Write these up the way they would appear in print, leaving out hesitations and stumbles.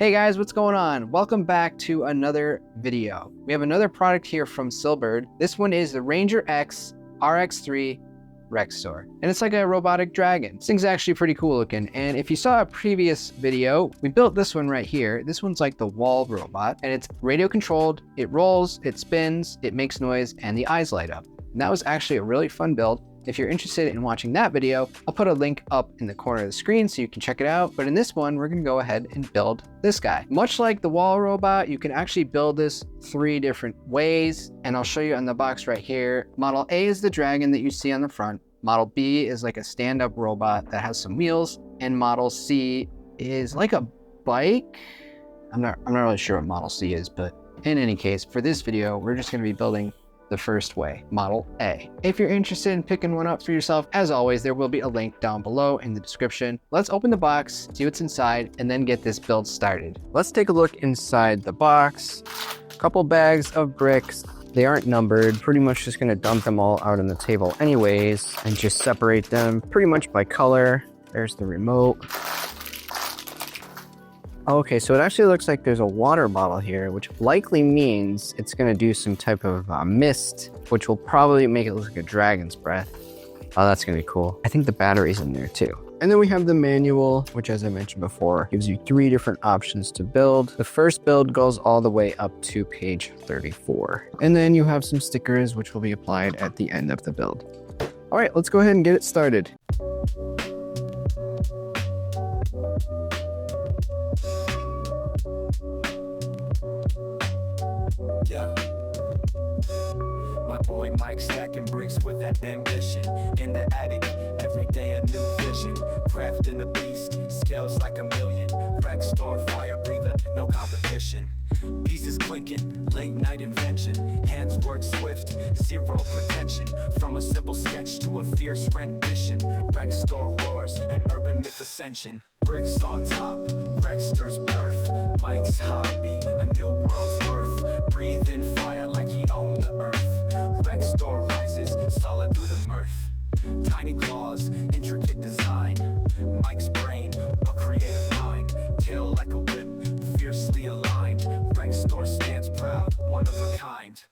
Hey guys, what's going on? Welcome back to another video. We have another product here from Sillbird. This one is the Ranger X RX3 Rextor. And it's like a robotic dragon. This thing's actually pretty cool looking. And if you saw a previous video, we built this one right here. This one's like the wall robot, and it's radio controlled. It rolls, it spins, it makes noise, and the eyes light up. And that was actually a really fun build. If you're interested in watching that video, I'll put a link up in the corner of the screen so you can check it out. But in this one, we're gonna go ahead and build this guy. Much like the wall robot, you can actually build this 3 different ways, and I'll show you on the box right here. Model A is the dragon that you see on the front. Model B is like a stand-up robot that has some wheels, and Model C is like a bike. I'm not really sure what Model C is, but in any case, for this video, we're just gonna be building the first way, Model A. If you're interested in picking one up for yourself, as always, there will be a link down below in the description. Let's open the box, see what's inside, and then get this build started. Let's take a look inside the box. A couple bags of bricks. They aren't numbered. Pretty much just gonna dump them all out on the table anyways, and just separate them pretty much by color. There's the remote. Okay, so it actually looks like there's a water bottle here, which likely means it's gonna do some type of mist, which will probably make it look like a dragon's breath. Oh, that's gonna be cool. I think the battery's in there too. And then we have the manual, which, as I mentioned before, gives you 3 different options to build. The first build goes all the way up to page 34. And then you have some stickers, which will be applied at the end of the build. All right, let's go ahead and get it started. Yeah. My boy Mike stacking bricks with that ambition. In the attic, every day a new vision. Crafting the beast, scales like a million. Rextor, fire breather, no competition. Pieces clinking, late night invention. Hands work swift, 0 pretension. From a simple sketch to a fierce rendition. Rextor roars, an urban myth ascension. Bricks on top, Rextor's birth. Mike's hobby, a new world's worth. Breathe in fire like he owned the earth. Rextor rises, solid through the mirth. Tiny claws, intricate design. Mike's brain, a creative mind. Tail like a whip, fiercely aligned. Rextor stands proud, one of a kind.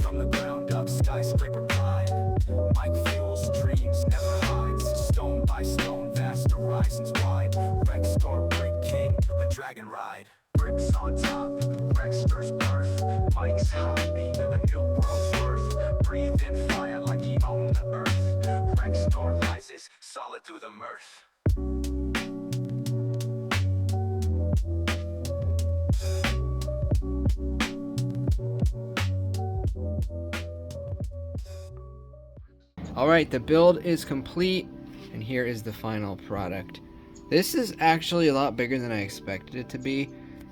From the ground up, skyscraper climb. Mike fuels dreams, never hides. Stone by stone, vast horizons wide. Rextor, brick king, the dragon ride. Bricks on top, Rextor's birth. Mike's hobby, a new world's worth. Breathe in fire like he owned the earth. Rextor rises, solid through the mirth. All right, the build is complete, and here is the final product. This is actually a lot bigger than I expected it to be.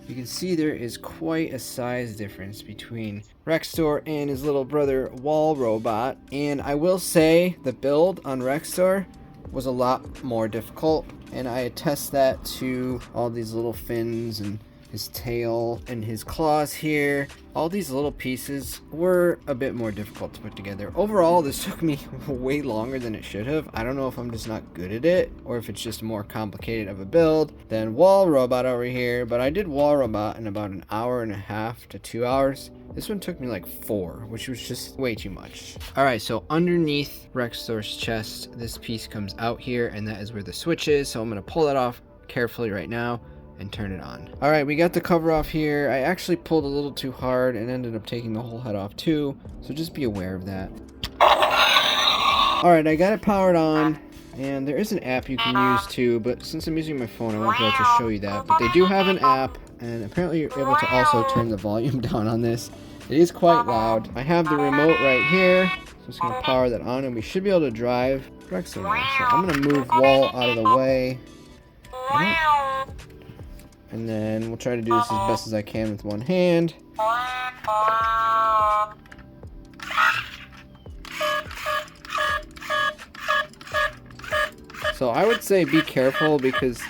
You can see there is quite a size difference between Rextor and his little brother Wall Robot. And I will say the build on Rextor was a lot more difficult, and I attest that to all these little fins and his tail and his claws here. All these little pieces were a bit more difficult to put together. Overall, this took me way longer than it should have. I don't know if I'm just not good at it, or if it's just more complicated of a build than Wall Robot over here, but I did Wall Robot in about 1.5 hours to 2 hours. This one took me like 4, which was just way too much. All right, so underneath Rextor's chest, this piece comes out here, and that is where the switch is. So I'm gonna pull that off carefully right now and turn it on. All right, we got the cover off here. I actually pulled a little too hard and ended up taking the whole head off too, so just be aware of that. All right, I got it powered on, and there is an app you can use too, but since I'm using my phone, I won't be able to show you that. But they do have an app, and apparently you're able to also turn the volume down on this. It is quite loud. I have the remote right here, so I'm just gonna power that on, and we should be able to drive Rextor now. So I'm gonna move Wall out of the way. And then we'll try to do this as best as I can with one hand. So I would say be careful, because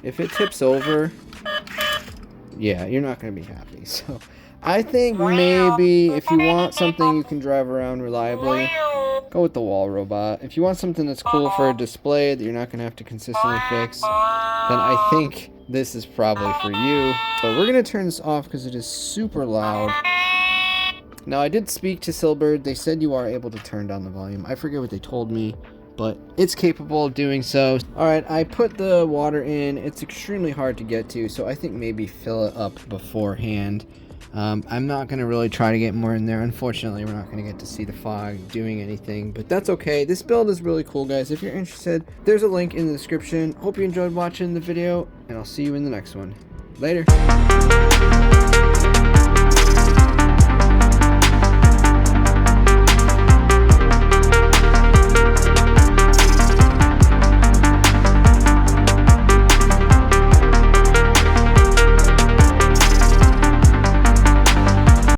if it tips over, yeah, you're not going to be happy. So I think maybe if you want something you can drive around reliably, go with the wall robot. If you want something that's cool for a display that you're not going to have to consistently fix, then I think this is probably for you. But we're going to turn this off because it is super loud. Now, I did speak to Sillbird. They said you are able to turn down the volume. I forget what they told me, but it's capable of doing so. Alright, I put the water in. It's extremely hard to get to, so I think maybe fill it up beforehand. I'm not going to really try to get more in there. Unfortunately, we're not going to get to see the fog doing anything, but that's okay. This build is really cool, guys. If you're interested, there's a link in the description. Hope you enjoyed watching the video, and I'll see you in the next one. Later.